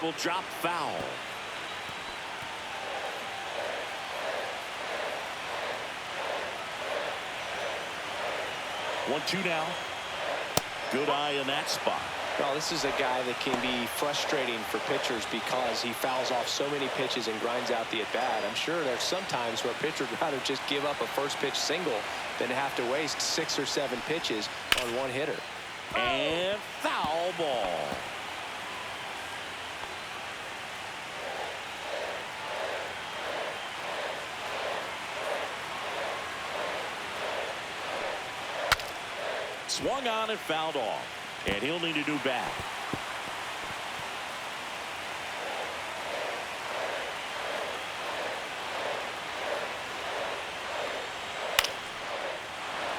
will drop foul. 1-2 now. Good eye in that spot. Well, this is a guy that can be frustrating for pitchers because he fouls off so many pitches and grinds out the at-bat. I'm sure there's some times where a pitcher would rather just give up a first pitch single than have to waste 6 or 7 pitches on one hitter. And foul ball. Swung on and fouled off. And he'll need a new bat.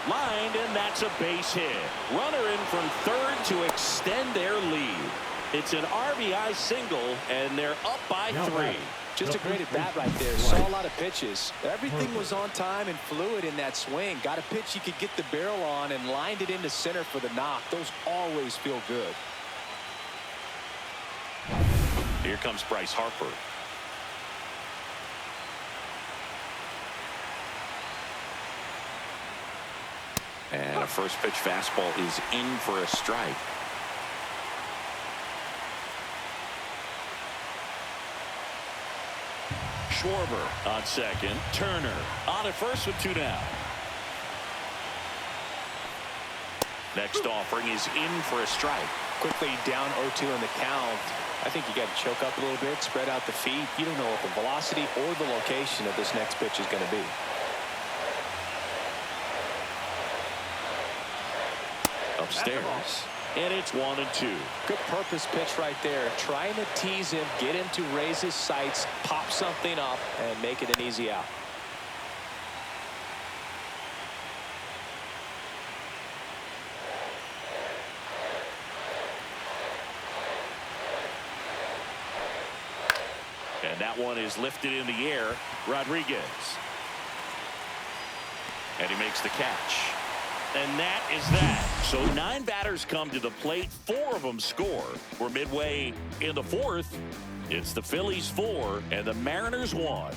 Lined, and that's a base hit. Runner in from third to extend their lead. It's an RBI single, and they're up by 3. Just a great at-bat right there. Saw a lot of pitches. Everything was on time and fluid in that swing. Got a pitch you could get the barrel on and lined it into center for the knock. Those always feel good. Here comes Bryce Harper. And a first pitch fastball is in for a strike. Schwarber on second. Turner on at first with 2 down. Next offering is in for a strike. Quickly down 0-2 in the count. I think you got to choke up a little bit, spread out the feet. You don't know what the velocity or the location of this next pitch is going to be. Upstairs. And it's 1-2. Good purpose pitch right there. Trying to tease him, get him to raise his sights, pop something up, and make it an easy out. And that one is lifted in the air. Rodriguez. And he makes the catch. And that is that. So 9 batters come to the plate. 4 of them score. We're midway in the 4th. It's the Phillies 4 and the Mariners 1.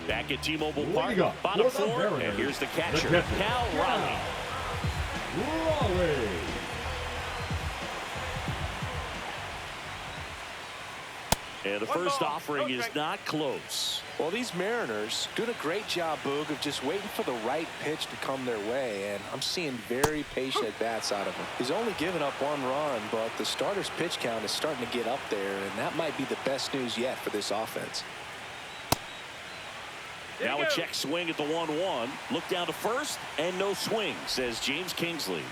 Back at T-Mobile Park, bottom 4, and here's the catcher, Cal Raleigh. And the first offering is not close. Well, these Mariners doing a great job, Boog, of just waiting for the right pitch to come their way, and I'm seeing very patient at-bats out of him. He's only given up 1 run, but the starter's pitch count is starting to get up there, and that might be the best news yet for this offense. Now a check swing at the 1-1. Look down to first, and no swing, says James Kingsley.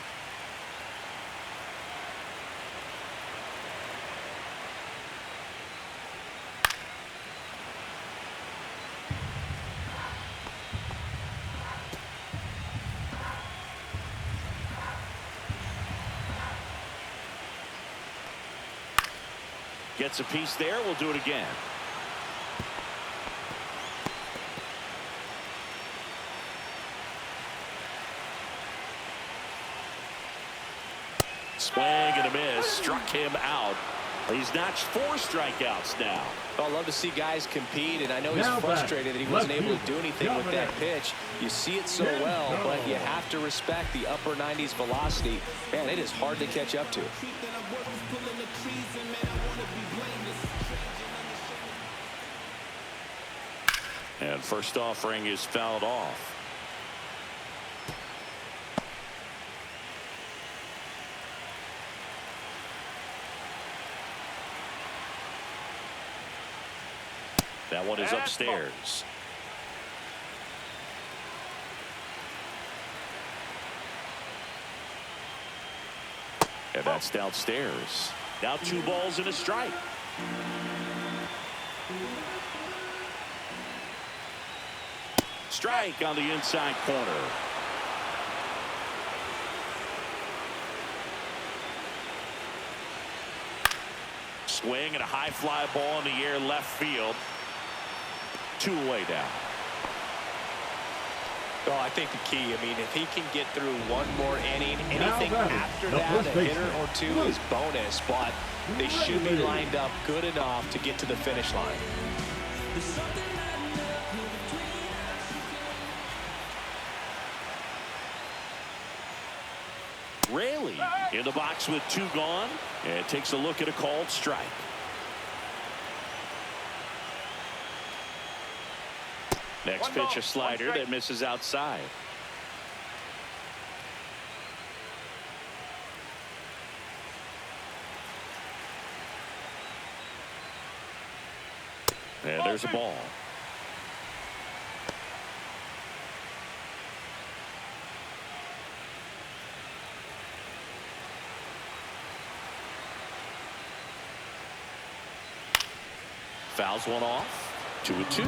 Gets a piece there. We'll do it again. Swing and a miss. Struck him out. He's notched 4 strikeouts now. Well, I love to see guys compete, and I know he's frustrated that he wasn't able to do anything with that pitch. You see it so well, but you have to respect the upper 90s velocity. Man, it is hard to catch up to. And first offering is fouled off. That one is upstairs. And that's downstairs. Now 2 balls and a strike. Strike on the inside corner. Swing and a high fly ball in the air left field. 2 away now. Oh, I think the key, I mean, if he can get through one more inning, anything after that, a hitter or two is bonus, but they should be lined up good enough to get to the finish line. Raley in the box with 2 gone, and takes a look at a called strike. Next pitch, a slider that misses outside. And there's a ball. Fouls one off. 2-2.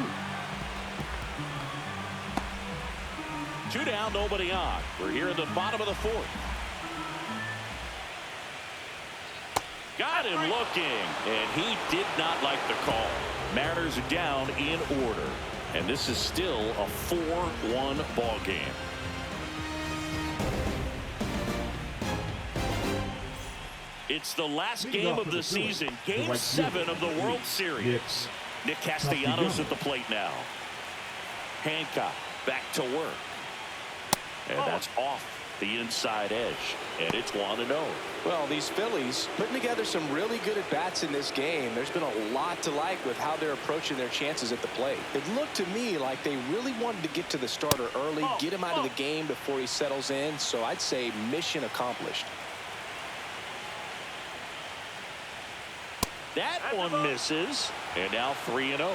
2 down, nobody on. We're here at the bottom of the 4th. Got him looking, and he did not like the call. Mariners are down in order, and this is still a 4-1 ball game. It's the last game of the season, Game 7 of the World Series. Nick Castellanos at the plate now. Hancock back to work. And that's off the inside edge. And it's 1-0. Well, these Phillies putting together some really good at-bats in this game. There's been a lot to like with how they're approaching their chances at the plate. It looked to me like they really wanted to get to the starter early, get him out of the game before he settles in. So I'd say mission accomplished. That one misses. And now 3-0.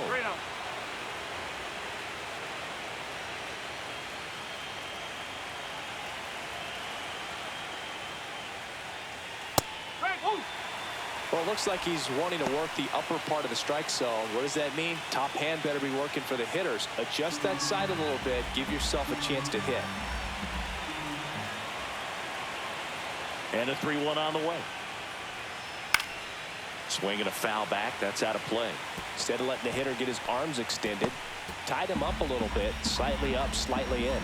Well, it looks like he's wanting to work the upper part of the strike zone. What does that mean? Top hand better be working for the hitters. Adjust that side a little bit. Give yourself a chance to hit. And a 3-1 on the way. Swinging a foul back. That's out of play. Instead of letting the hitter get his arms extended, tied him up a little bit. Slightly up, slightly in.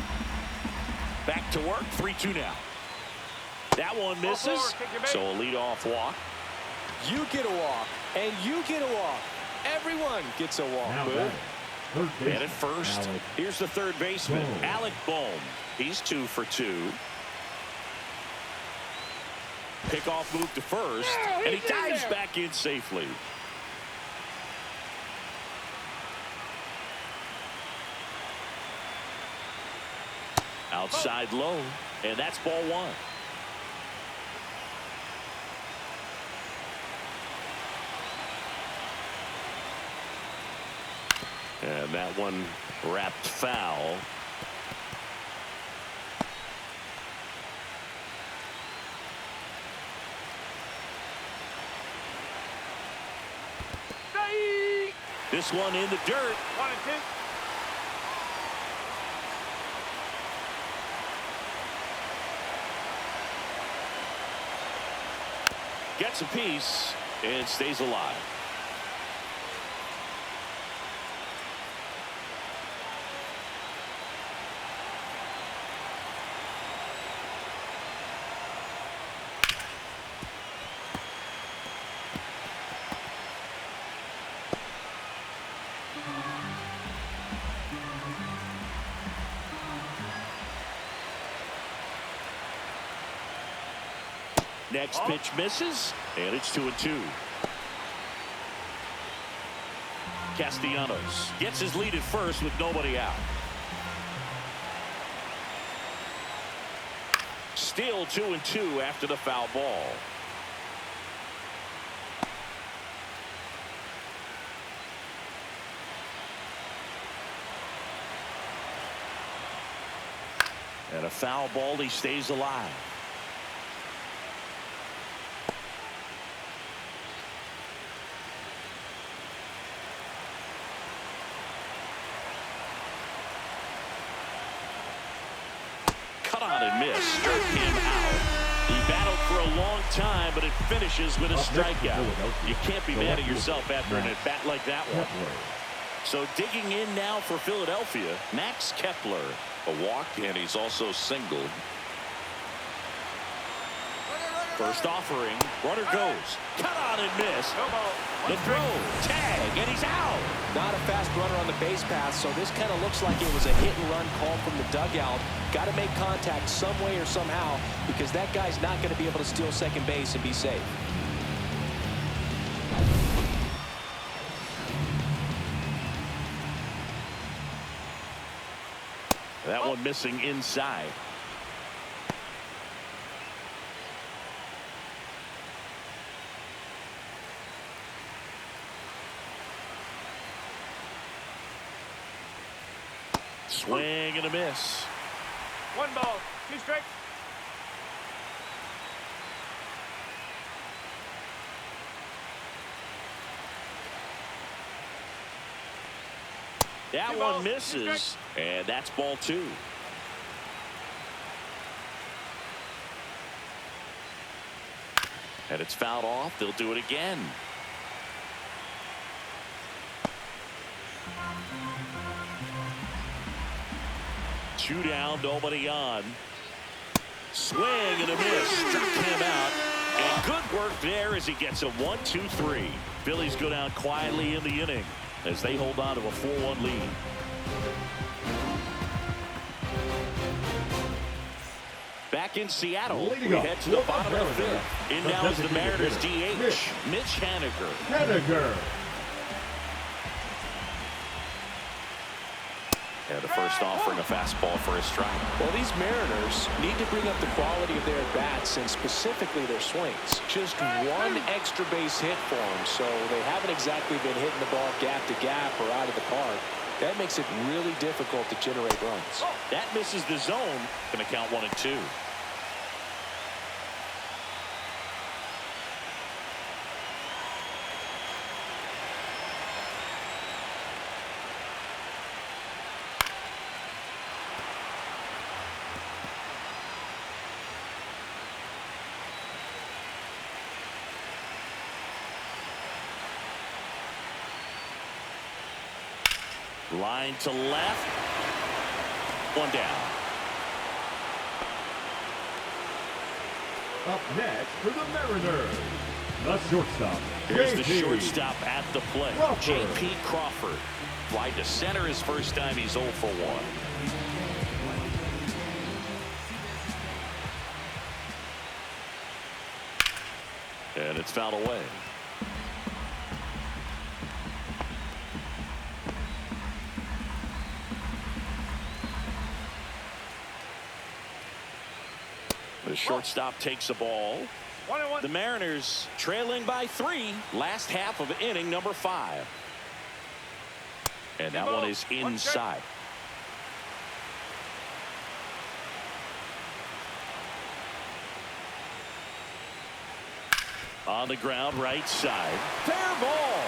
Back to work. 3-2 now. That one misses. So a leadoff walk. You get a walk, and you get a walk. Everyone gets a walk. And at first, here's the third baseman, Alec Bohm. He's 2 for 2. Pickoff move to first, and he dives back in safely. Outside low, and that's ball 1. And that one wrapped foul. This one in the dirt. 1-2. Gets a piece and stays alive. Next pitch misses, and it's 2-2. Castellanos gets his lead at first with nobody out. Still 2-2 after the foul ball. And a foul ball, he stays alive. And miss, struck him out. He battled for a long time, but it finishes with a strikeout. You can't be mad at yourself after an at-bat like that one. So digging in now for Philadelphia, Max Kepler. A walk, and he's also singled. First offering, runner goes, cut on and miss. The throw, tag, and he's out. Not a fast runner on the base path, so this kind of looks like it was a hit and run call from the dugout. Got to make contact some way or somehow, because that guy's not going to be able to steal second base and be safe. That one missing inside. Swing and a miss. 1 ball, 2 strikes. That one misses, and that's ball 2. And it's fouled off. They'll do it again. Two down, nobody on. Swing and a miss. Struck him out. And good work there as he gets a 1-2-3. Phillies go down quietly in the inning as they hold on to a 4-1 lead. Back in Seattle, we head to the bottom of the 5th. In now is the Mariners DH, Mitch Haniger. And the first offering a fastball for a strike. Well, these Mariners need to bring up the quality of their at-bats and specifically their swings. Just one extra base hit for them, so they haven't exactly been hitting the ball gap to gap or out of the park. That makes it really difficult to generate runs. That misses the zone. Going to count 1-2. Line to left. One down. Up next for the Mariners, the shortstop. Here's the JP shortstop at the plate. Crawford. J.P. Crawford. Fly to center his first time. He's 0 for 1. And it's fouled away. The shortstop takes the ball. 1-1. The Mariners trailing by 3. Last half of inning number 5. And that one is inside. On the ground, right side. Fair ball.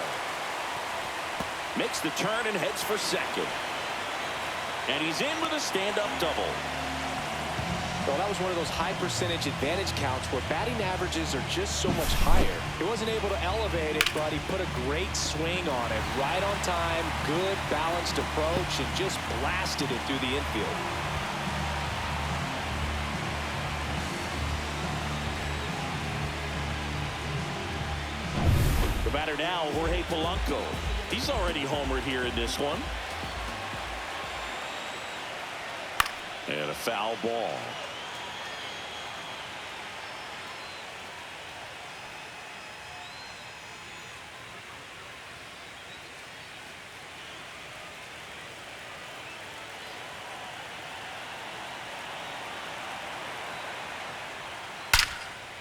Makes the turn and heads for second. And he's in with a stand-up double. Well, that was one of those high percentage advantage counts where batting averages are just so much higher. He wasn't able to elevate it, but he put a great swing on it. Right on time, good balanced approach, and just blasted it through the infield. The batter now, Jorge Polanco. He's already homered here in this one. And a foul ball.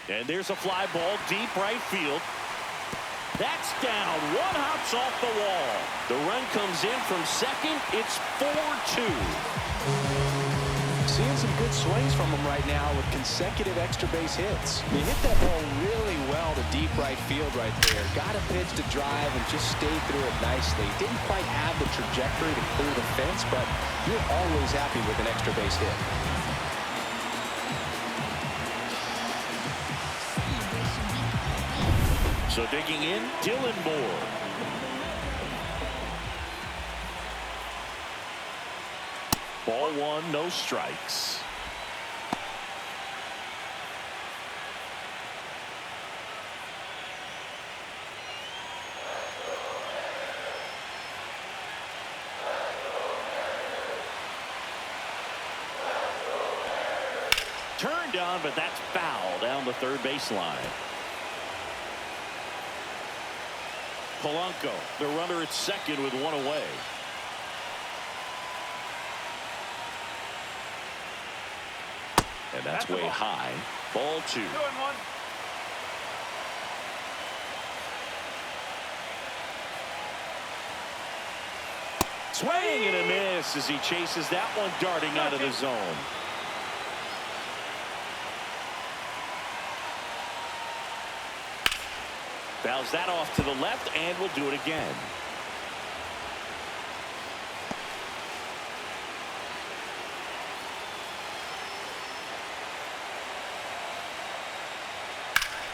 And there's a fly ball deep right field. That's down. One hops off the wall. The run comes in from second. It's 4-2. Seeing some good swings from him right now with consecutive extra base hits. He hit that ball really well to deep right field right there. Got a pitch to drive and just stayed through it nicely. Didn't quite have the trajectory to clear the fence, but you're always happy with an extra base hit. So digging in, Dylan Moore. 1, no strikes. Turned on, but that's foul down the third baseline. Polanco, the runner at second with 1 away. And that's way high. Ball 2. 2-1. Swing and a miss as he chases that one darting out of the zone. Fouls that off to the left and will do it again.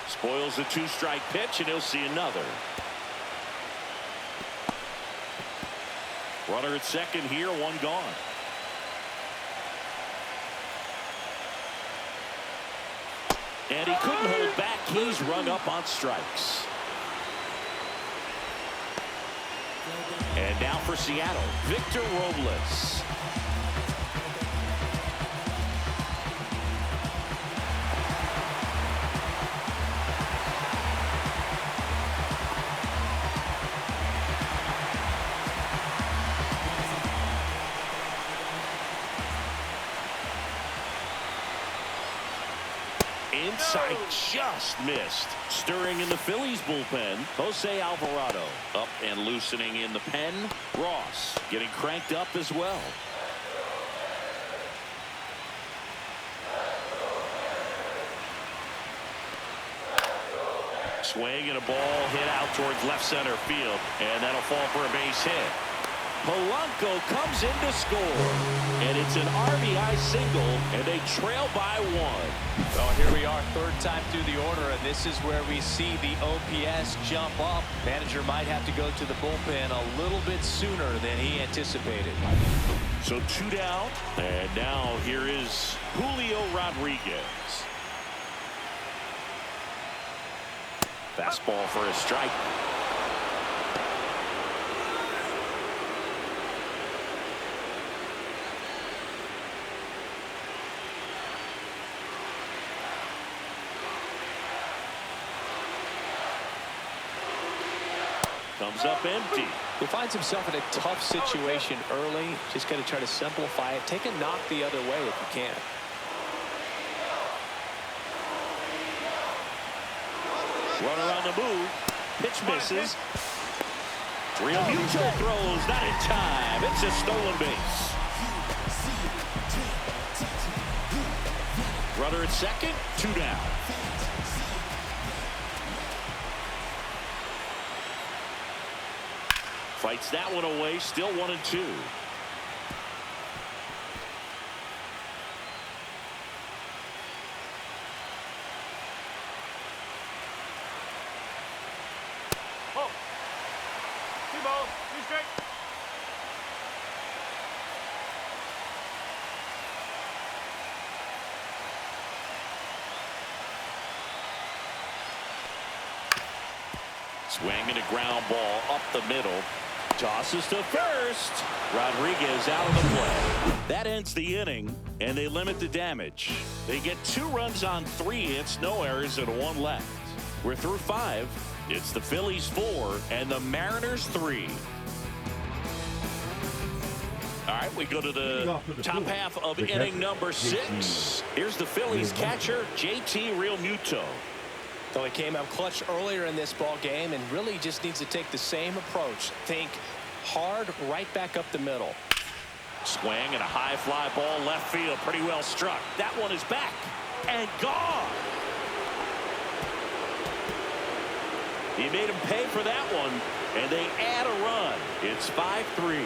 Spoils the 2-strike pitch, and he'll see another. Runner at second here, 1 gone. And he couldn't hold back. He's rung up on strikes. And now for Seattle, Victor Robles. Inside, just missed. Stirring in the Phillies bullpen, Jose Alvarado. Up and loosening in the pen, Ross getting cranked up as well. Swing and a ball hit out towards left center field, and that'll fall for a base hit. Polanco comes in to score, and it's an RBI single, and they trail by 1. Well, here we are, third time through the order, and this is where we see the OPS jump up. Manager might have to go to the bullpen a little bit sooner than he anticipated. So 2 down, and now here is Julio Rodriguez. Fastball for a strike. Comes up empty. He finds himself in a tough situation early. Just got to try to simplify it. Take a knock the other way if you can. Runner on the move. Pitch misses. Real Muto throws, not in time. It's a stolen base. Runner at second, 2 down. Fights that one away, still 1-2. Oh. 2 balls, 2 straight. Swing and a ground ball up the middle. Tosses to first. Rodriguez out of the play. That ends the inning, and they limit the damage. They get 2 runs on 3 hits, no errors, and 1 left. We're through 5. It's the Phillies 4 and the Mariners 3. All right, we go to the top half of inning number 6. Here's the Phillies catcher, JT Realmuto. So he came out clutch earlier in this ball game and really just needs to take the same approach. Think hard right back up the middle. Swing and a high fly ball left field, pretty well struck. That one is back and gone. He made him pay for that one, and they add a run. It's 5-3.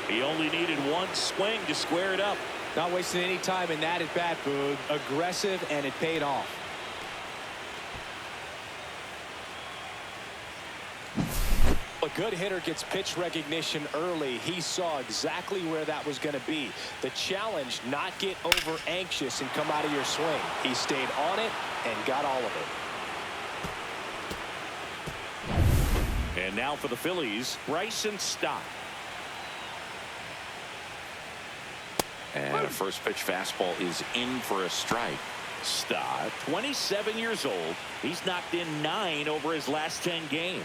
He only needed 1 swing to square it up. Not wasting any time in that at bat, Boog. Aggressive, and it paid off. If a good hitter gets pitch recognition early, he saw exactly where that was going to be. The challenge, not get over anxious and come out of your swing. He stayed on it and got all of it. And now for the Phillies, Bryson Stott. And a first pitch fastball is in for a strike. Stott, 27 years old. He's knocked in 9 over his last 10 games.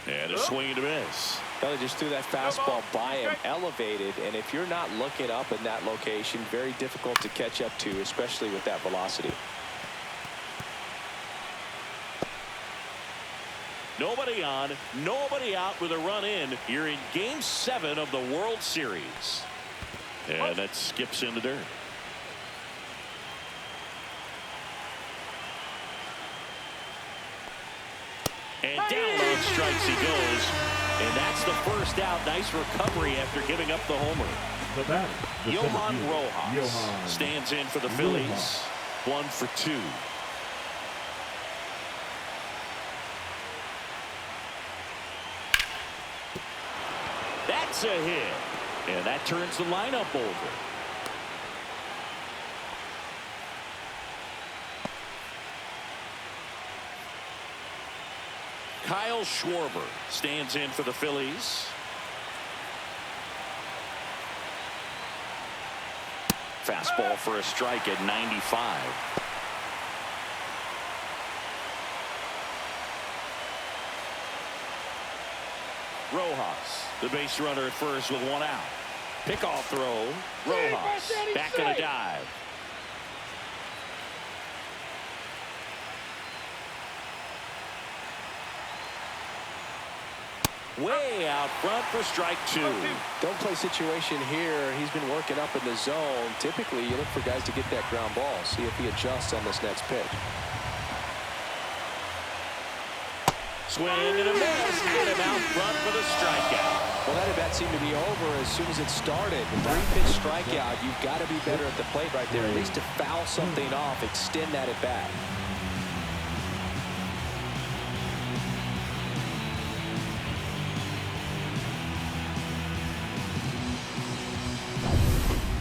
And a swing and a miss. They just threw that fastball by him, elevated, and if you're not looking up in that location, very difficult to catch up to, especially with that velocity. Nobody on, nobody out with a run in. You're in Game 7 of the World Series. And that skips in the dirt. And down on strikes he goes. And that's the first out. Nice recovery after giving up the homer. The batter, the Johan center fielder, Rojas Johan stands in for the Phillies. Rojas. 1 for 2. That's a hit. And that turns the lineup over. Kyle Schwarber stands in for the Phillies. Fastball for a strike at 95. Rojas, the base runner at first with 1 out. Pickoff throw. Rojas back in a dive. Way out front for strike 2. Don't play situation here. He's been working up in the zone. Typically, you look for guys to get that ground ball. See if he adjusts on this next pitch. Swing and a miss. Get him out front for the strikeout. Well, that at bat seemed to be over as soon as it started. The 3-pitch strikeout, you've got to be better at the plate right there, at least to foul something off, extend that at bat.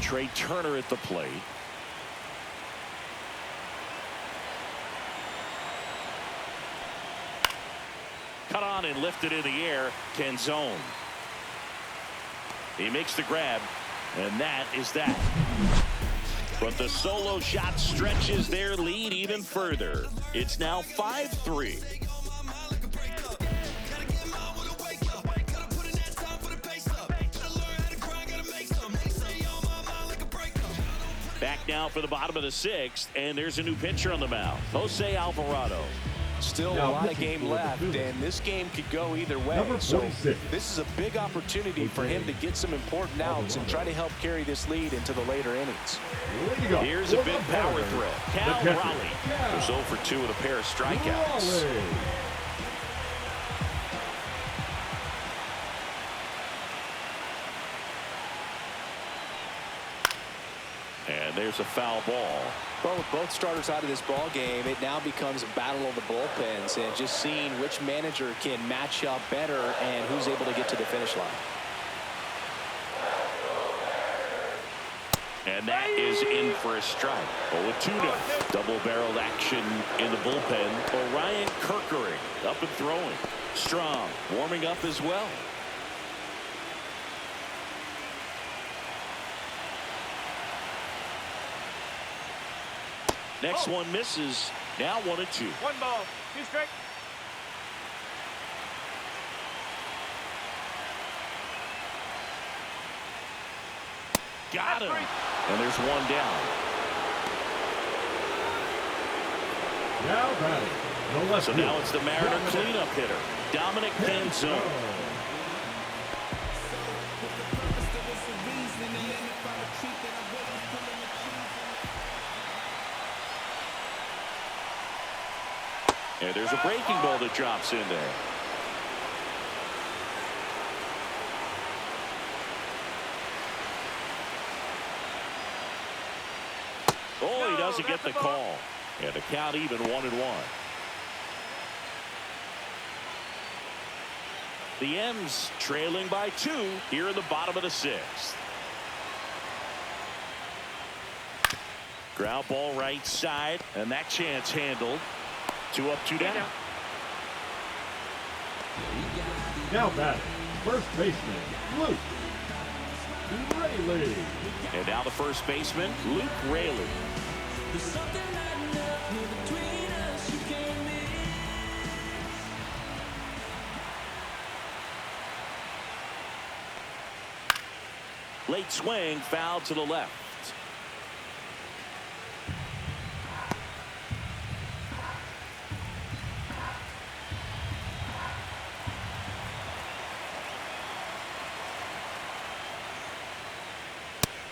Trey Turner at the plate. Cut on and lifted in the air. Canzone. He makes the grab, and that is that. But the solo shot stretches their lead even further. It's now 5-3. Back now for the bottom of the 6th, and there's a new pitcher on the mound, Jose Alvarado. Still a lot of game left, and this game could go either way. So this is a big opportunity for him to get some important outs and try to help carry this lead into the later innings. Here's a big power threat. Cal Raleigh goes 0 for 2 with a pair of strikeouts. And there's a foul ball. Well, with both starters out of this ball game, it now becomes a battle of the bullpens and just seeing which manager can match up better and who's able to get to the finish line. And that is in for a strike. 0-2 now. Double-barreled action in the bullpen. Orion Kerkering up and throwing. Strong warming up as well. Next one misses. Now 1-2. 1 ball, 2 strike. Got him. And there's 1 down. Now batting, the left So field, now it's the Mariner cleanup hitter, Dominic Canzone. And there's a breaking ball that drops in there. Oh, he doesn't get the call. And the count even 1-1. The M's trailing by 2 here in the bottom of the 6th. Ground ball right side, and that chance handled. 2 up, 2 down. Now batting, first baseman, Luke Raley. And now the first baseman, Luke Raley. Late swing, foul to the left.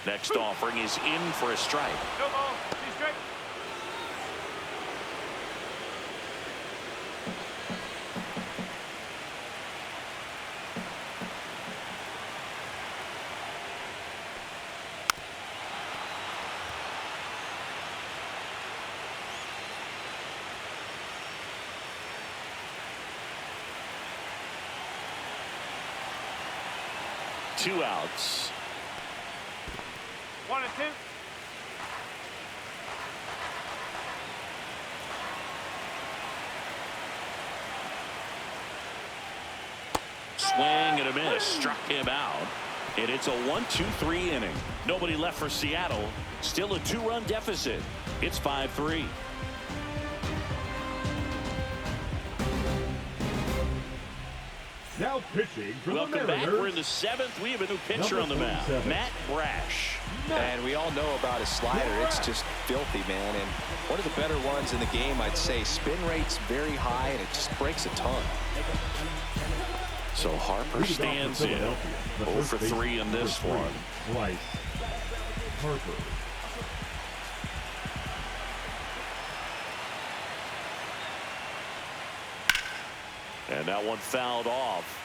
Next offering is in for a strike. No ball. He's straight. Two outs. 1 and 2. Swing and a miss. Struck him out. And it's a 1-2-3 inning. Nobody left for Seattle. Still a 2-run deficit. It's 5-3. Now pitching for Welcome the back. Mariners. We're in the 7th. We have a new pitcher on the mound. 47. Matt Brash. And we all know about his slider. It's just filthy, man. And one of the better ones in the game, I'd say. Spin rate's very high, and it just breaks a ton. So Harper stands in. 0 for 3 in this one. Bryce Harper. And that one fouled off.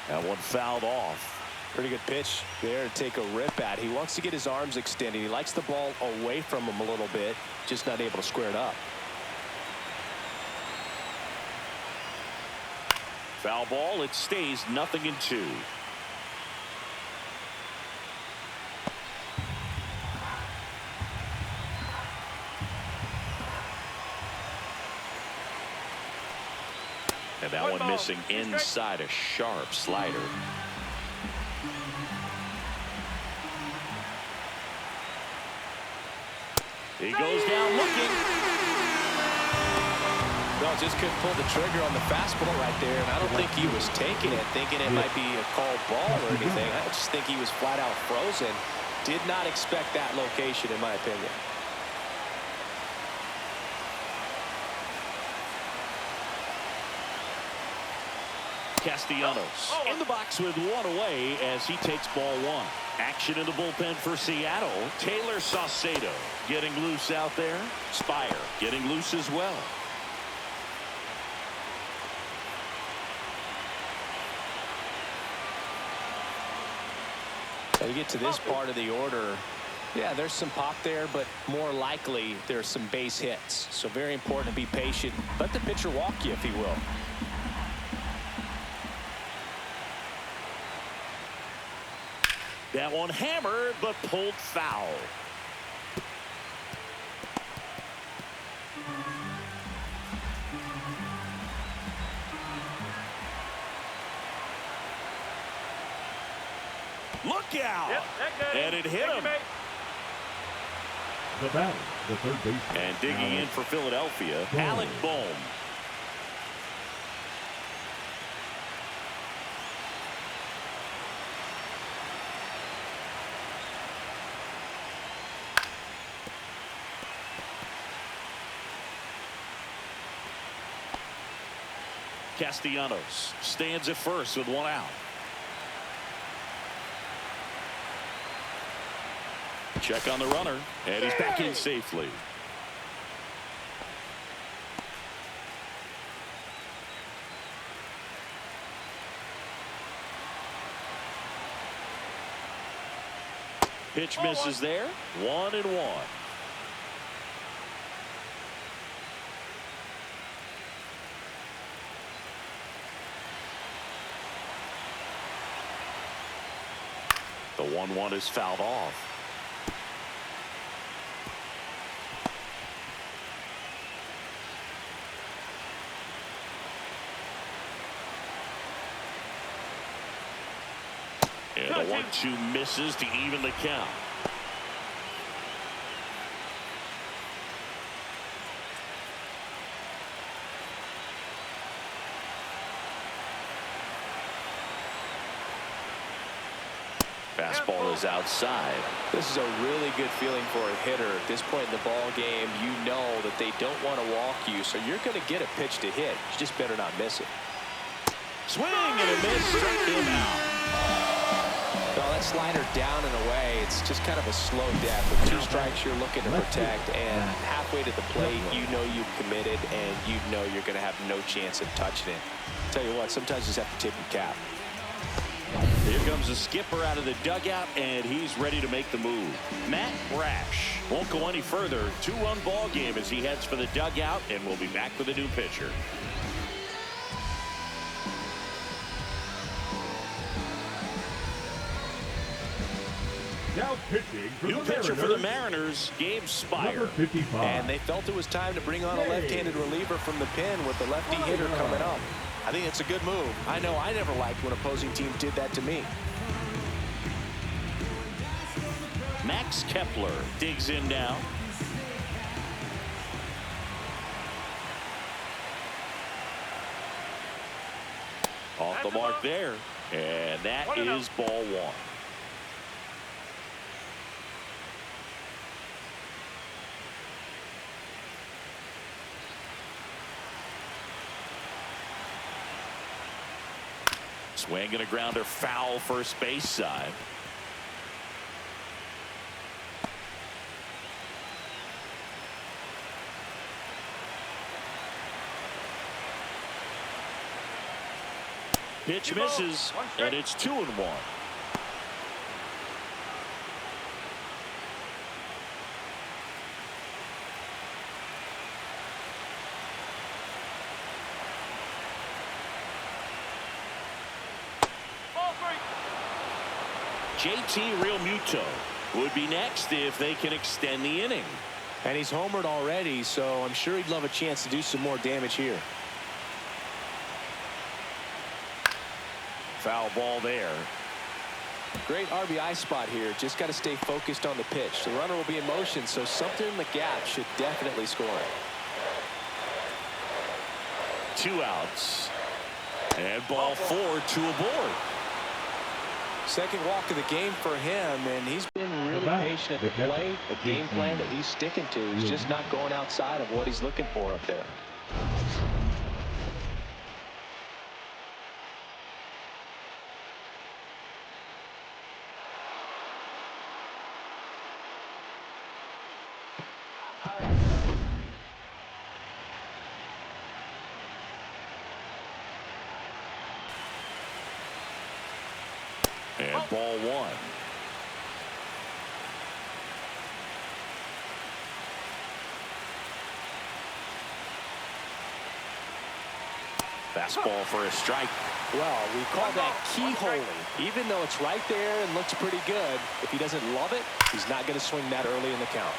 That one fouled off. Pretty good pitch there to take a rip at. He wants to get his arms extended. He likes the ball away from him a little bit, just not able to square it up. Foul ball. It stays 0-2. And that one missing inside, a sharp slider. He goes down looking. No, just couldn't pull the trigger on the fastball right there, and I don't think he was taking it, thinking it might be a called ball or anything. I just think he was flat out frozen. Did not expect that location, in my opinion. Castellanos in the box with 1 away as he takes ball 1. Action in the bullpen for Seattle. Taylor Saucedo getting loose out there. Spire getting loose as well. So you get to this part of the order. Yeah, there's some pop there, but more likely there's some base hits. So very important to be patient. Let the pitcher walk you, if he will. That one hammered, but pulled foul. Look out! Yep, and it hit him. The batter, the third baseman. And digging in for Philadelphia, Alec Bohm. Castellanos stands at first with 1 out. Check on the runner, and he's back in safely. Pitch misses there. 1-1. The 1-1 is fouled off. And the 1-2 misses to even the count. Fastball is outside. This is a really good feeling for a hitter at this point in the ball game. You know that they don't want to walk you, so you're going to get a pitch to hit. You just better not miss it. Swing and a miss. Struck him out. Well, that slider down and away, it's just kind of a slow death. With 2 strikes you're looking to protect, and halfway to the plate, you know you've committed, and you know you're going to have no chance of touching it. Tell you what, sometimes you just have to tip your cap. Here comes the skipper out of the dugout, and he's ready to make the move. Matt Brash won't go any further. 2-run ball game as he heads for the dugout, and we'll be back with a new pitcher. Now pitching for New pitcher for the Mariners, Gabe Spire. Number 55. And they felt it was time to bring on a left-handed reliever from the pen with the lefty hitter coming up. I think it's a good move. I know I never liked when opposing teams did that to me. Max Kepler digs in now. Off the mark there. And that is ball 1. Swing and a grounder foul first base side. Pitch misses, and it's 2-1. JT Realmuto would be next if they can extend the inning. And he's homered already, so I'm sure he'd love a chance to do some more damage here. Foul ball there. Great RBI spot here. Just got to stay focused on the pitch. The runner will be in motion, so something in the gap should definitely score. 2 outs. And ball 4, 2 aboard. Second walk of the game for him, and he's been really patient at the plate. The game plan that he's sticking to is just not going outside of what he's looking for up there. And ball 1. Fastball for a strike. Well, we call that keyholing. Even though it's right there and looks pretty good, if he doesn't love it, he's not going to swing that early in the count.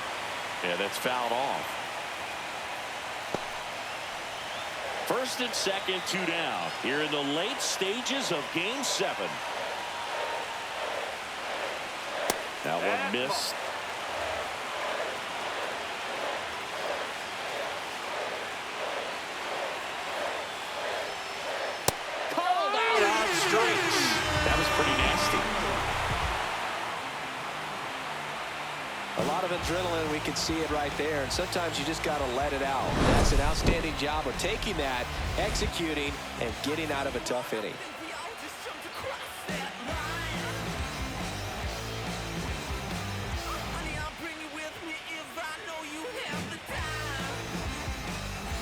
Yeah, that's fouled off. First and second, 2 down. Here in the late stages of Game 7. That one missed. Called out on strikes. That was pretty nasty. A lot of adrenaline, we can see it right there, and sometimes you just got to let it out. That's an outstanding job of taking that, executing, and getting out of a tough inning.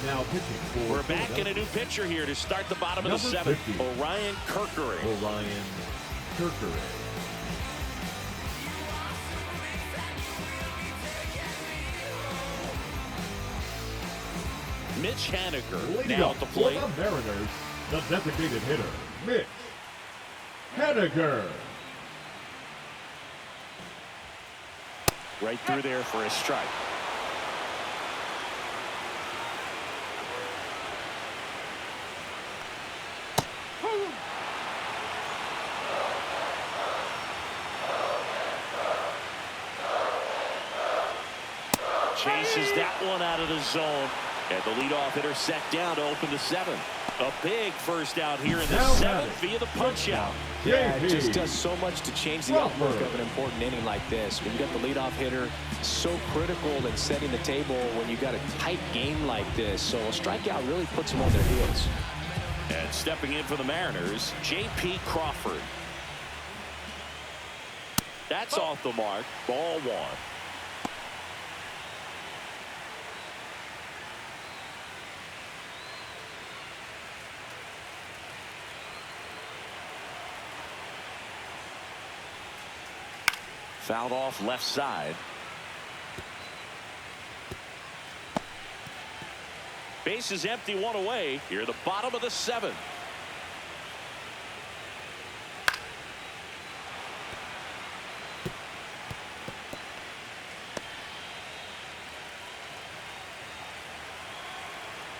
Now pitching for We're back in a new pitcher here to start the bottom of the 7th. Orion Kerkering. Orion Kerkering. Mitch Haniger Leading now up at the for plate. the Mariners, the designated hitter, Mitch Haniger. Right through there for a strike. Chases that one out of the zone. And the leadoff hitter set down to open the seventh. A big first out here in the Now seventh batting. via the punch out. Yeah, it just JP. does so much to change the outlook of an important inning like this. When you got the leadoff hitter, so critical in setting the table when you got a tight game like this. So a strikeout really puts them on their heels. And stepping in for the Mariners, J.P. Crawford. That's off the mark. Ball one. Fouled off left side. Base is empty, one away. Here, the bottom of the seventh.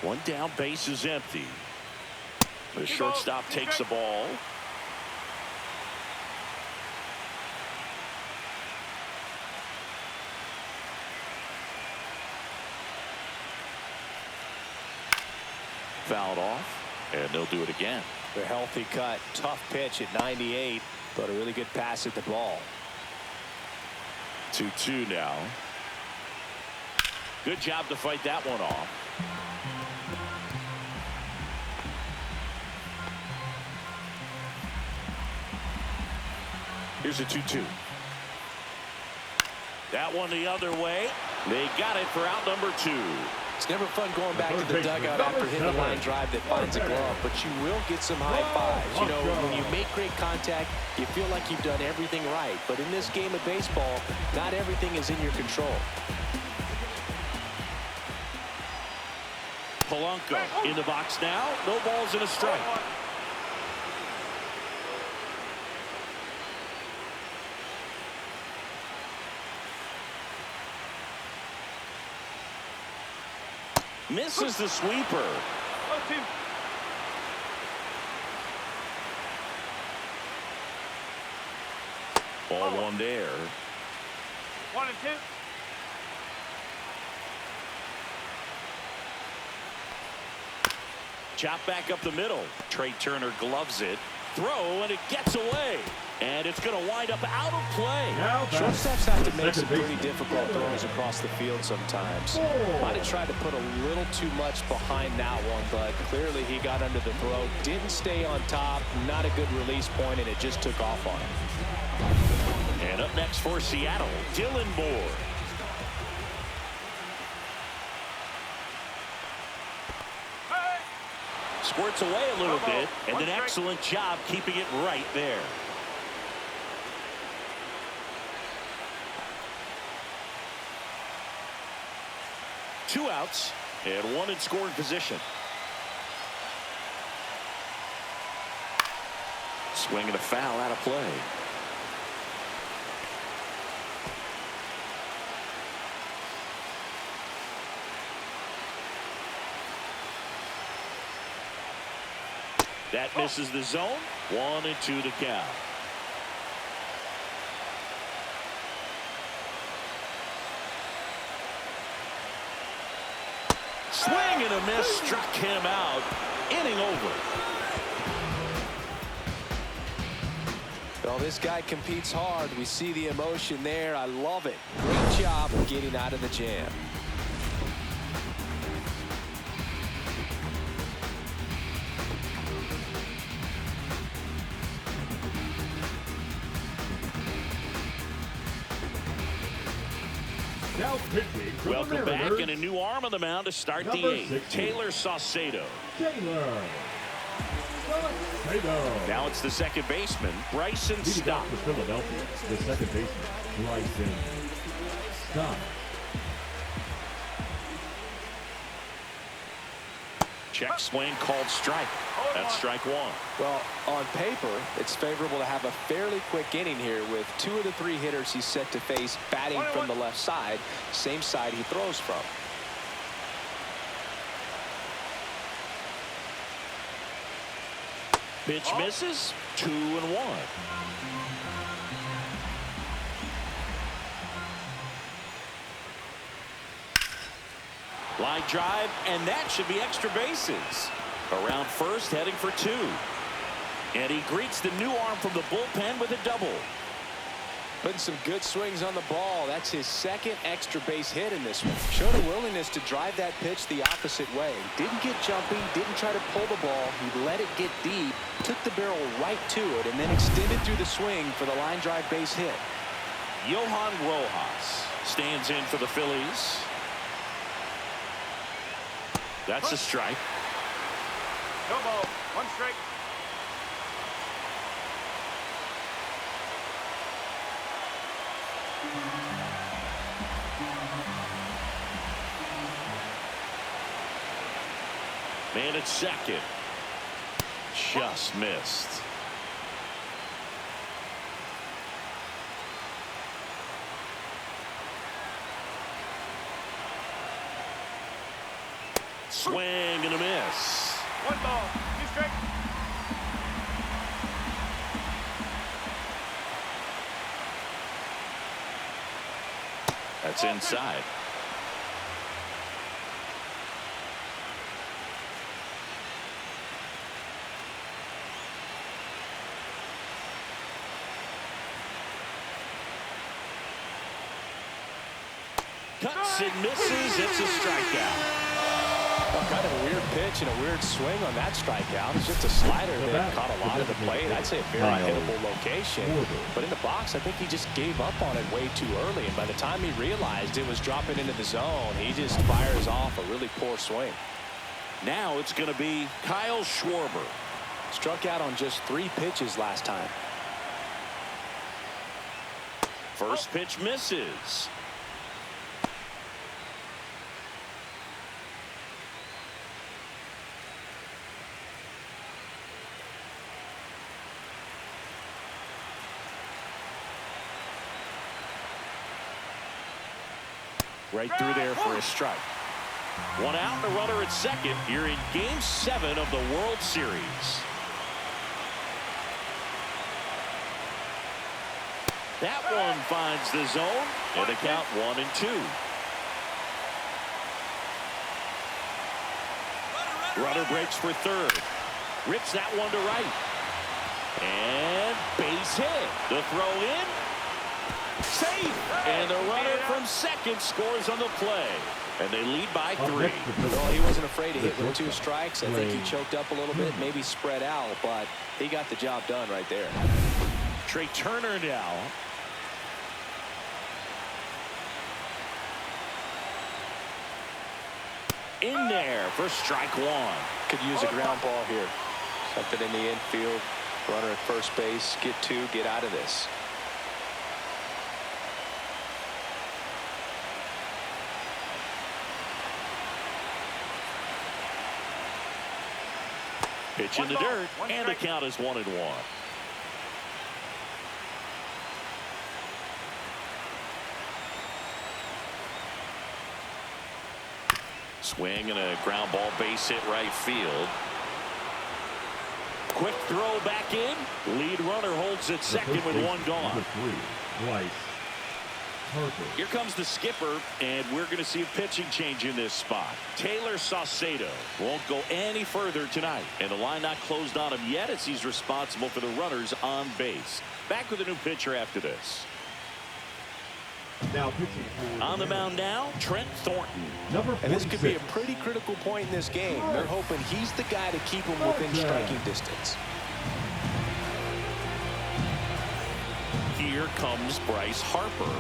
One down, base is empty. The shortstop takes the ball. Fouled off, and they'll do it again. The healthy cut, tough pitch at 98, but a really good pass at the ball. 2-2 now. Good job to fight that one off. Here's a 2-2. That one the other way. They got it for out number 2. It's never fun going back to the dugout after hitting a line drive that finds a glove, but you will get some high fives. You know, when you make great contact, you feel like you've done everything right. But in this game of baseball, not everything is in your control. Polanco in the box now. No balls and a strike. Misses the sweeper. Ball one there. 1-2. Chop back up the middle. Trey Turner gloves it. Throw, and it gets away. And it's going to wind up out of play. Now batting, Shortstops have to make some second pretty baseman. difficult throws across the field sometimes. Oh. Might have tried to put a little too much behind that one, but clearly he got under the throw, didn't stay on top, not a good release point, and it just took off on him. And up next for Seattle, Dylan Moore. Squirts away a little bit, and an excellent job keeping it right there. Two outs and one in scoring position. Swing and a foul out of play. That misses the zone. 1-2 to count. Swing and a miss, struck him out. Inning over. Well, this guy competes hard. We see the emotion there. I love it. Great job of getting out of the jam. Now pitching for Welcome the back, Mariners, and a new arm on the mound to start the Number 8th. 16. Taylor Saucedo. Taylor Saucedo. Now it's the second baseman, Bryson Leading Stott. up for Philadelphia, the second baseman, Bryson Stott. Check swing called strike. That's strike one. Well, on paper, it's favorable to have a fairly quick inning here with 2 of the 3 hitters he's set to face batting from the left side, same side he throws from. Pitch misses. 2-1. Line drive, and that should be extra bases. Around first, heading for 2. And he greets the new arm from the bullpen with a double. Putting some good swings on the ball. That's his 2nd extra base hit in this one. Showed a willingness to drive that pitch the opposite way. Didn't get jumpy, didn't try to pull the ball. He let it get deep, took the barrel right to it, and then extended through the swing for the line drive base hit. Johan Rojas stands in for the Phillies. That's a strike. No ball. 1 strike. Man at second. Just missed. Swing and a miss. 1 ball. 2 strike. That's inside. Cuts and misses. It's a strikeout. Well, kind of a weird pitch and a weird swing on that strikeout. It's just a slider that caught a lot of the plate. I'd say a very hittable location. But in the box, I think he just gave up on it way too early. And by the time he realized it was dropping into the zone, he just fires off a really poor swing. Now it's going to be Kyle Schwarber. Struck out on just 3 pitches last time. First pitch misses. Right through there for a strike. 1 out and a runner at second. You're in Game 7 of the World Series. That one finds the zone, and the count 1-2. Runner breaks for third. Rips that one to right. And base hit. The throw in. Safe. And the runner from second scores on the play. And they lead by 3. Well, he wasn't afraid to hit with 2 strikes. I think he choked up a little bit, maybe spread out, but he got the job done right there. Trey Turner now. In there for strike 1. Could use a ground ball here. Something in the infield. Runner at first base. Get 2, get out of this. Pitch in the dirt, and the count is 1-1. Swing and a ground ball base hit right field. Quick throw back in. Lead runner holds at second with 1 gone. Here comes the skipper, and we're going to see a pitching change in this spot. Taylor Saucedo won't go any further tonight, and the line not closed on him yet as he's responsible for the runners on base. Back with a new pitcher after this. Now pitching on the mound now, Trent Thornton. And this could be a pretty critical point in this game. They're hoping he's the guy to keep them within striking distance. Here comes Bryce Harper.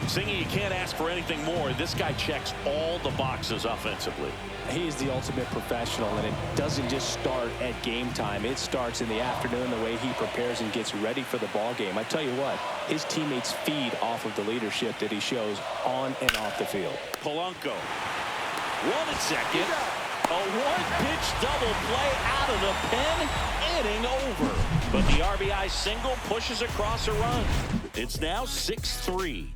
Singy, you can't ask for anything more. This guy checks all the boxes offensively. He is the ultimate professional, and it doesn't just start at game time. It starts in the afternoon, the way he prepares and gets ready for the ball game. I tell you what, his teammates feed off of the leadership that he shows on and off the field. Polanco. 1 at second. A one-pitch double play out of the pen, inning over. But the RBI single pushes across a run. It's now 6-3.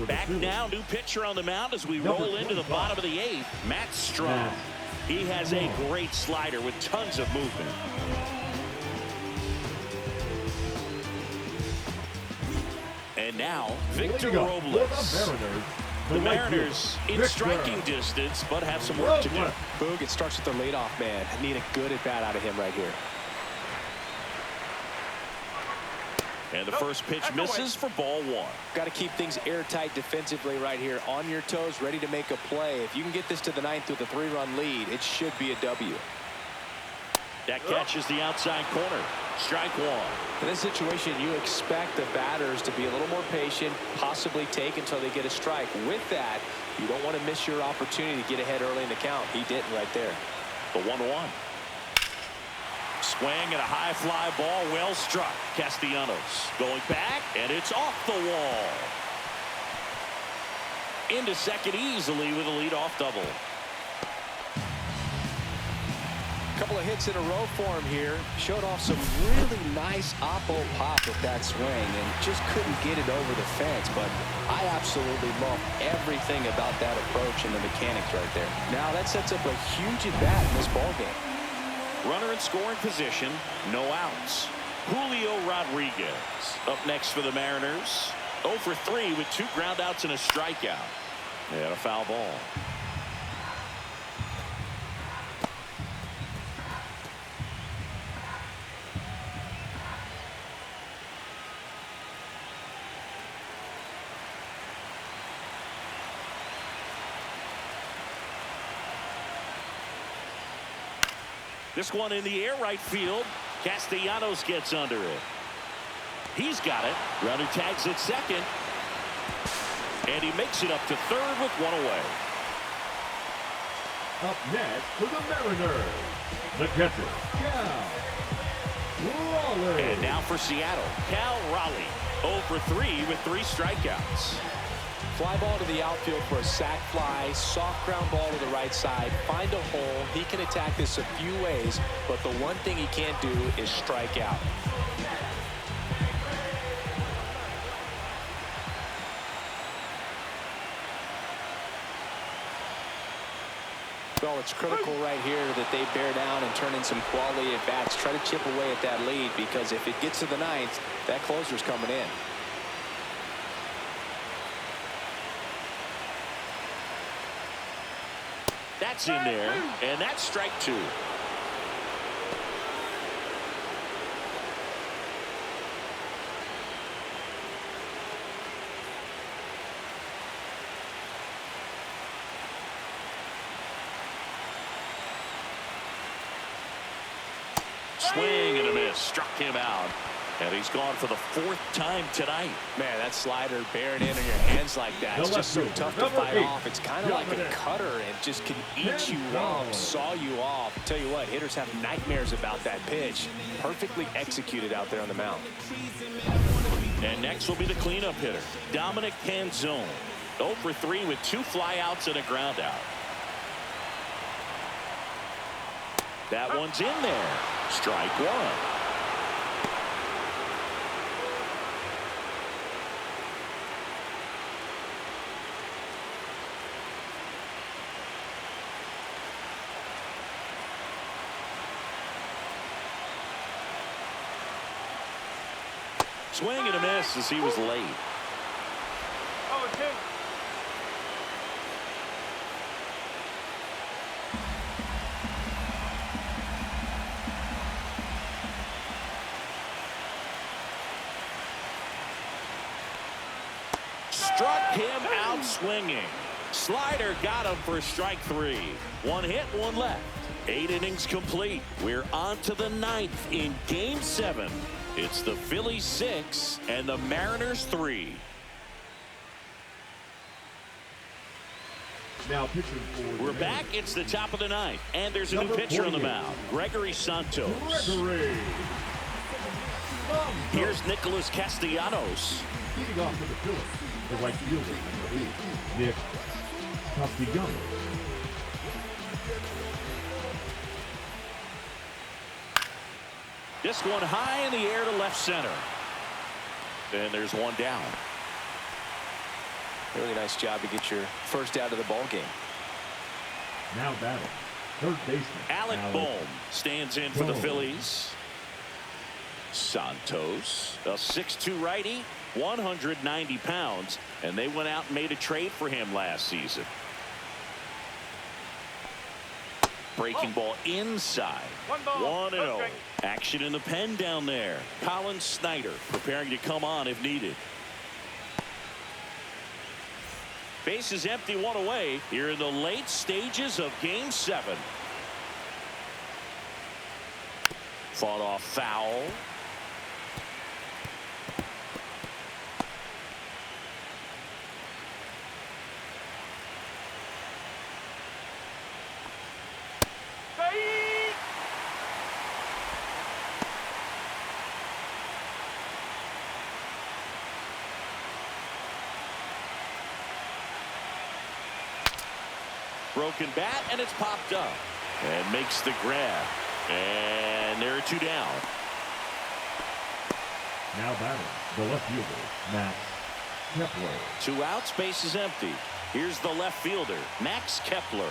Back now, new pitcher on the mound as we roll into the bottom of the 8th. Matt Strong. He has a great slider with tons of movement. And now, Victor Robles. The Mariners in striking distance, but have some work to do. Boog, it starts with the leadoff man. I need a good at-bat out of him right here. And the first pitch misses for ball 1. Got to keep things airtight defensively right here. On your toes, ready to make a play. If you can get this to the 9th with a 3-run lead, it should be a W. That catches the outside corner. Strike 1. In this situation, you expect the batters to be a little more patient, possibly take until they get a strike. With that, you don't want to miss your opportunity to get ahead early in the count. He didn't right there. The 1-1. Swing and a high fly ball, well struck. Castellanos going back, and it's off the wall. Into second easily with a leadoff double. Couple of hits in a row for him here. Showed off some really nice oppo pop with that swing and just couldn't get it over the fence. But I absolutely love everything about that approach and the mechanics right there. Now that sets up a huge at-bat in this ballgame. Runner in scoring position, no outs. Julio Rodriguez up next for the Mariners. 0 for 3 with 2 ground outs and a strikeout. And a foul ball. This one in the air right field. Castellanos gets under it. He's got it. Runner tags at second. And he makes it up to third with 1 away. Up next for the Mariners, the catcher, Cal Raleigh. And now for Seattle, Cal Raleigh. 0 for 3 with 3 strikeouts. Fly ball to the outfield for a sac fly. Soft ground ball to the right side. Find a hole. He can attack this a few ways, but the one thing he can't do is strike out. Well, it's critical right here that they bear down and turn in some quality at bats. Try to chip away at that lead, because if it gets to the 9th, that closer's coming in. That's in there, and that's strike 2. Swing and a miss. Struck him out. And he's gone for the 4th time tonight. Man, that slider bearing in on your hands like that, it's just so tough to fight off. It's kind of like a cutter and just can eat you off, saw you off. Tell you what, hitters have nightmares about that pitch. Perfectly executed out there on the mound. And next will be the cleanup hitter, Dominic Canzone. 0 for 3 with 2 flyouts and a ground out. That one's in there. Strike 1. Swing and a miss as he was late. Oh, 2. Struck him out swinging. Slider got him for strike 3. 1 hit, 1 left. 8 innings complete. We're on to the 9th in Game 7. It's the Phillies 6 and the Mariners 3. Now pitching for We're back. It's the top of the 9th, and there's a new pitcher on the mound, Gregory Santos. Gregory. Here's Nicholas Castellanos. Leading off for the Phillies, The right fielder, number 8, Nick Castellanos. This one high in the air to left center. And there's one down. Really nice job to get your first out of the ball game. Now batting, third baseman Alec Bohm stands in for the Phillies. Santos, a 6'2" righty, 190 pounds, and they went out and made a trade for him last season. Breaking ball inside. 1-0. Action in the pen down there. Colin Snyder preparing to come on if needed. Base is empty, one away here in the late stages of Game 7. Fought off foul. Broken bat, and it's popped up. And makes the grab. And there are two down. Now batting, the left fielder, Max Kepler. 2 outs, base is empty. Here's the left fielder, Max Kepler.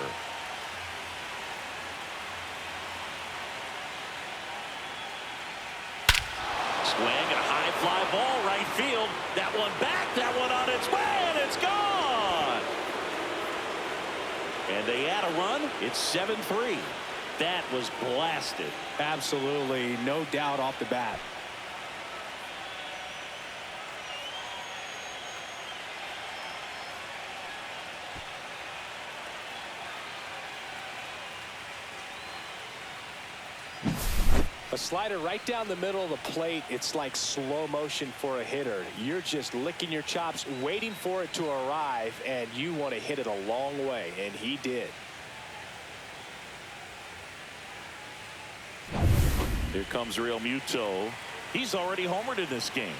Swing and a high fly ball, right field. That one back, that one on its way, and it's gone. And they add a run. It's 7-3. That was blasted. Absolutely, no doubt off the bat. A slider right down the middle of the plate. It's like slow motion for a hitter. You're just licking your chops, waiting for it to arrive, and you want to hit it a long way, and he did. Here comes Real Muto. He's already homered in this game.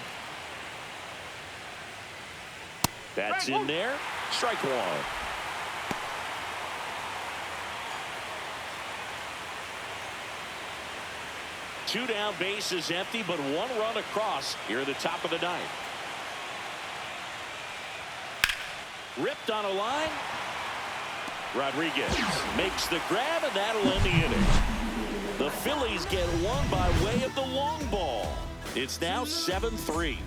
That's in there. Strike one. Two down, bases empty, but one run across here at the top of the ninth. Ripped on a line. Rodriguez makes the grab, and that'll end the inning. The Phillies get one by way of the long ball. It's now 7-3.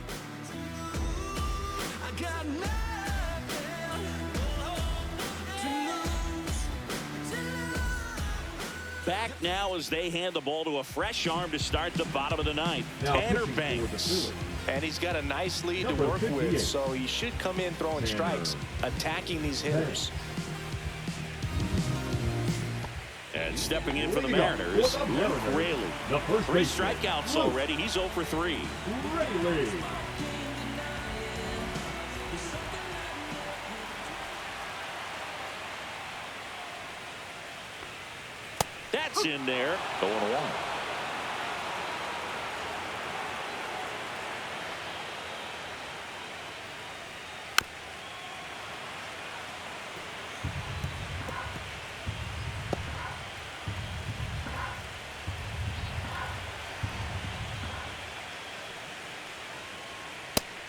Back now as they hand the ball to a fresh arm to start the bottom of the ninth. Tanner Banks. And he's got a nice lead to work with, so he should come in throwing strikes, attacking these hitters. And stepping in for the Mariners, Luke Raley. 3 strikeouts already. He's 0 for 3. Raley. That's in there. 0-1.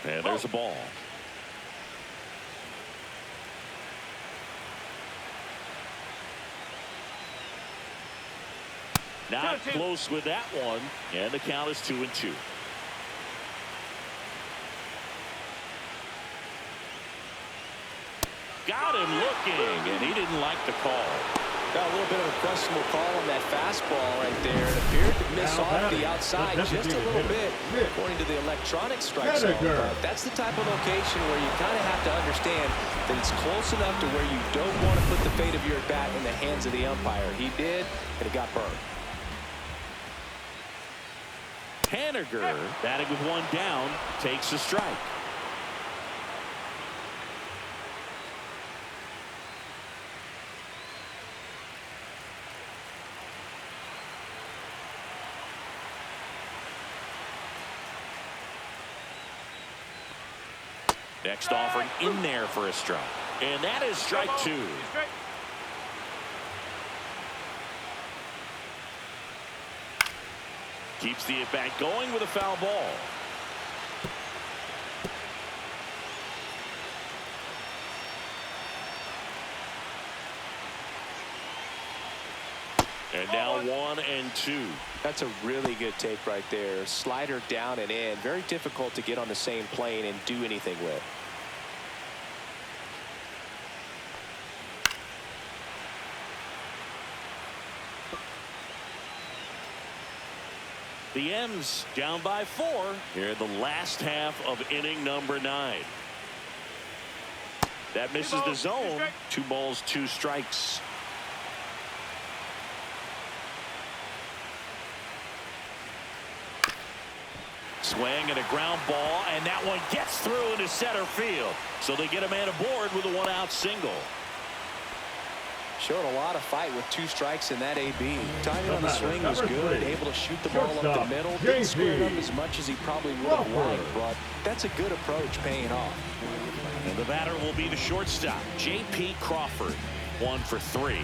And there's a ball. Not close with that one, and the count is 2-2. Got him looking, and he didn't like the call. Got a little bit of a questionable call on that fastball right there. It appeared to miss off the outside just a little bit, according to the electronic strike zone. But that's the type of location where you kind of have to understand that it's close enough to where you don't want to put the fate of your bat in the hands of the umpire. He did, and it got burned. Haniger, batting with one down, takes a strike. Next offering in there for a strike. And that is strike two. Keeps the at-bat going with a foul ball. And now 1-2. That's a really good take right there. Slider down and in. Very difficult to get on the same plane and do anything with. The M's down by 4 here in the last half of inning number 9. That misses the zone. 2 balls, 2 strikes. Swing and a ground ball, and that one gets through into center field. So they get a man aboard with a 1-out single. Showed a lot of fight with 2 strikes in that AB. Timing on the swing was good. Able to shoot the ball up the middle. Didn't square it up as much as he probably would have liked, but that's a good approach paying off. And the batter will be the shortstop, J.P. Crawford. 1 for 3.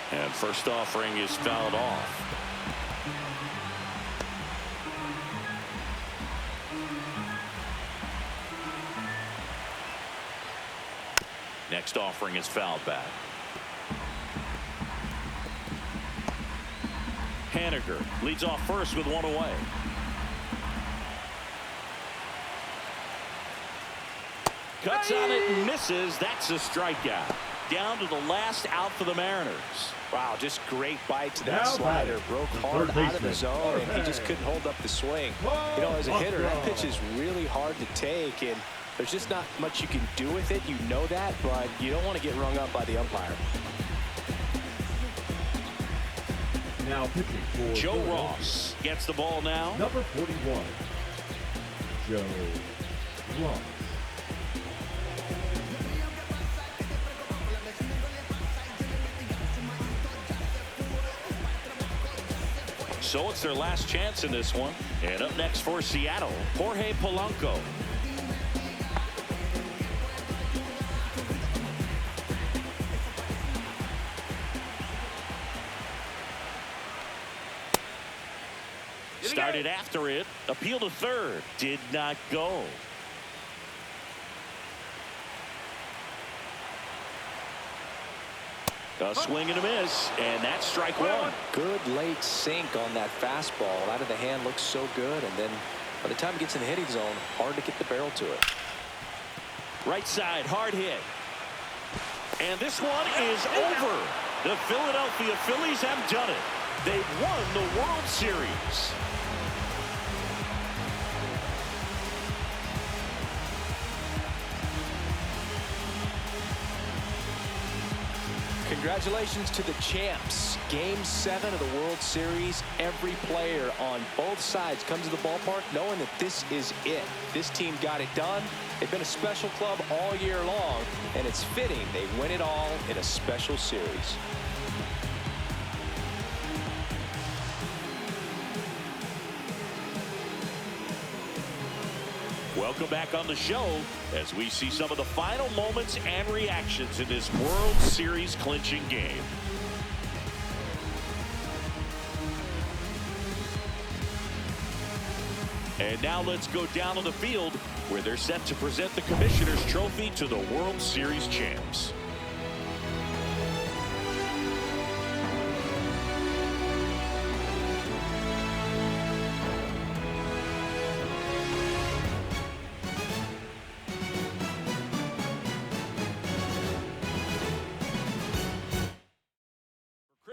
And first offering is fouled off. Next offering is fouled back. Haniger leads off first with 1 away. Cuts on it and misses. That's a strikeout. Down to the last out for the Mariners. Wow, just great bite to that slider. Broke hard out of the zone, and he just couldn't hold up the swing. You know, as a hitter, that pitch is really hard to take, and there's just not much you can do with it. You know that, but you don't want to get rung up by the umpire. Now pitching for Joe Ross gets the ball now. Number 41, Joe Ross. So it's their last chance in this one. And up next for Seattle, Jorge Polanco. Started after it. Appeal to third. Did not go. A swing and a miss, and that's strike 1. Good late sink on that fastball. Out of the hand looks so good, and then by the time it gets in the hitting zone, hard to get the barrel to it. Right side, hard hit. And this one is over. The Philadelphia Phillies have done it. They've won the World Series. Congratulations to the champs. Game 7 of the World Series. Every player on both sides comes to the ballpark knowing that this is it. This team got it done. They've been a special club all year long, and it's fitting they win it all in a special series. Welcome back on the show as we see some of the final moments and reactions in this World Series clinching game. And now let's go down on the field where they're set to present the Commissioner's Trophy to the World Series champs.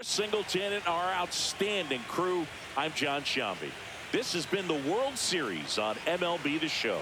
Singleton and our outstanding crew, I'm John Shambi. This has been the World Series on MLB The Show.